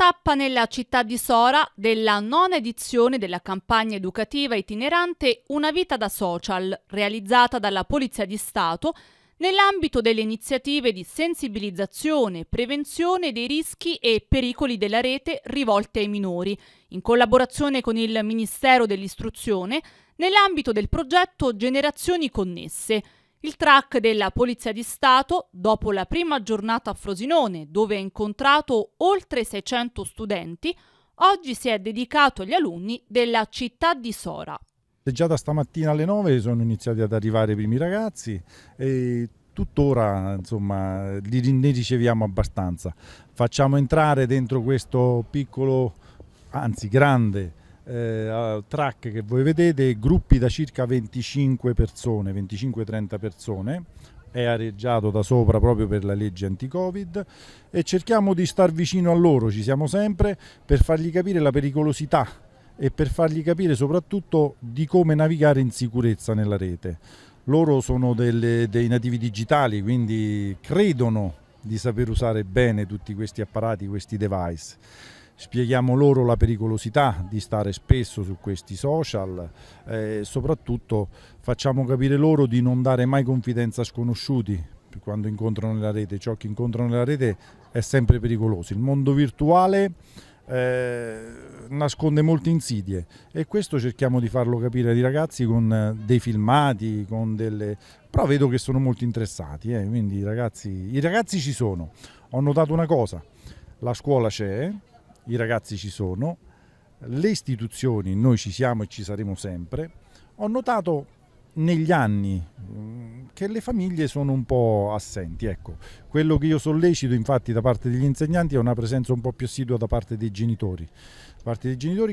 tappa nella città di Sora della nona edizione della campagna educativa itinerante Una vita da social, realizzata dalla Polizia di Stato nell'ambito delle iniziative di sensibilizzazione e prevenzione dei rischi e pericoli della rete rivolte ai minori, in collaborazione con il Ministero dell'Istruzione, nell'ambito del progetto Generazioni Connesse. Il track della Polizia di Stato, dopo la prima giornata a Frosinone, dove ha incontrato oltre 600 studenti, oggi si è dedicato agli alunni della città di Sora. Già da stamattina alle 9 sono iniziati ad arrivare i primi ragazzi e tuttora insomma ne riceviamo abbastanza. Facciamo entrare dentro questo piccolo, anzi grande, track che voi vedete, gruppi da circa 25 persone, 25-30 persone, è areggiato da sopra proprio per la legge anti-Covid e cerchiamo di star vicino a loro, ci siamo sempre, per fargli capire la pericolosità e per fargli capire soprattutto di come navigare in sicurezza nella rete. Loro sono dei nativi digitali, quindi credono di saper usare bene tutti questi apparati, questi device. Spieghiamo loro la pericolosità di stare spesso su questi social e soprattutto facciamo capire loro di non dare mai confidenza a sconosciuti quando incontrano nella rete. Ciò che incontrano nella rete è sempre pericoloso. Il mondo virtuale nasconde molte insidie e questo cerchiamo di farlo capire ai ragazzi con dei filmati, però vedo che sono molto interessati, quindi i ragazzi ci sono. Ho notato una cosa, la scuola c'è, i ragazzi ci sono, le istituzioni, noi ci siamo e ci saremo sempre. Ho notato negli anni che le famiglie sono un po' assenti, ecco. Quello che io sollecito infatti da parte degli insegnanti è una presenza un po' più assidua da parte dei genitori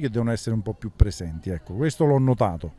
che devono essere un po' più presenti, ecco. Questo l'ho notato,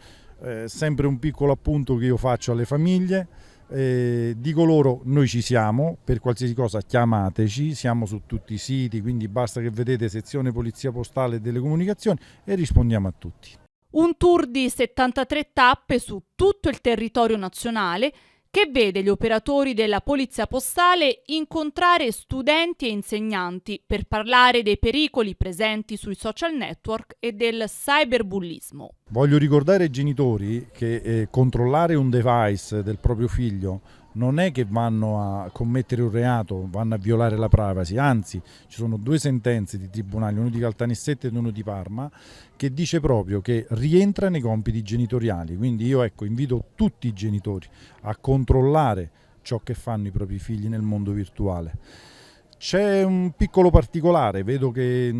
sempre un piccolo appunto che io faccio alle famiglie. Dico loro, noi ci siamo, per qualsiasi cosa chiamateci, siamo su tutti i siti, quindi basta che vedete sezione Polizia Postale e delle Comunicazioni e rispondiamo a tutti. Un tour di 73 tappe su tutto il territorio nazionale che vede gli operatori della Polizia Postale incontrare studenti e insegnanti per parlare dei pericoli presenti sui social network e del cyberbullismo. Voglio ricordare ai genitori che controllare un device del proprio figlio non è che vanno a commettere un reato, vanno a violare la privacy, anzi ci sono 2 sentenze di tribunali, uno di Caltanissette ed uno di Parma, che dice proprio che rientra nei compiti genitoriali, quindi io invito tutti i genitori a controllare ciò che fanno i propri figli nel mondo virtuale. C'è un piccolo particolare, vedo che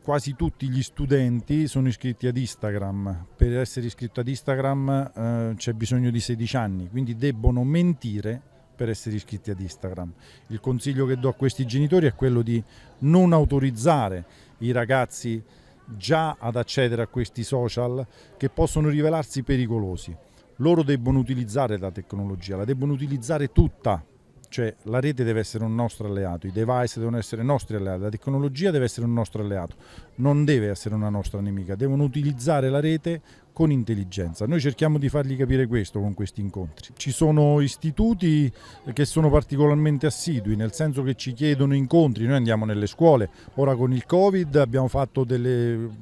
quasi tutti gli studenti sono iscritti ad Instagram. Per essere iscritto ad Instagram c'è bisogno di 16 anni, quindi debbono mentire per essere iscritti ad Instagram. Il consiglio che do a questi genitori è quello di non autorizzare i ragazzi già ad accedere a questi social che possono rivelarsi pericolosi. Loro debbono utilizzare la tecnologia, la debbono utilizzare tutta. Cioè la rete deve essere un nostro alleato, i device devono essere nostri alleati, la tecnologia deve essere un nostro alleato, non deve essere una nostra nemica, devono utilizzare la rete con intelligenza. Noi cerchiamo di fargli capire questo con questi incontri. Ci sono istituti che sono particolarmente assidui, nel senso che ci chiedono incontri, noi andiamo nelle scuole, ora con il Covid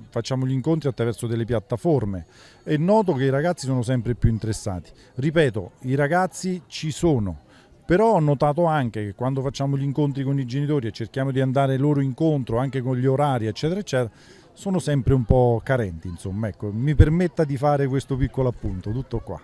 facciamo gli incontri attraverso delle piattaforme e noto che i ragazzi sono sempre più interessati. Ripeto, i ragazzi ci sono. Però ho notato anche che quando facciamo gli incontri con i genitori e cerchiamo di andare loro incontro anche con gli orari eccetera eccetera, sono sempre un po' carenti, insomma, ecco, mi permetta di fare questo piccolo appunto, tutto qua.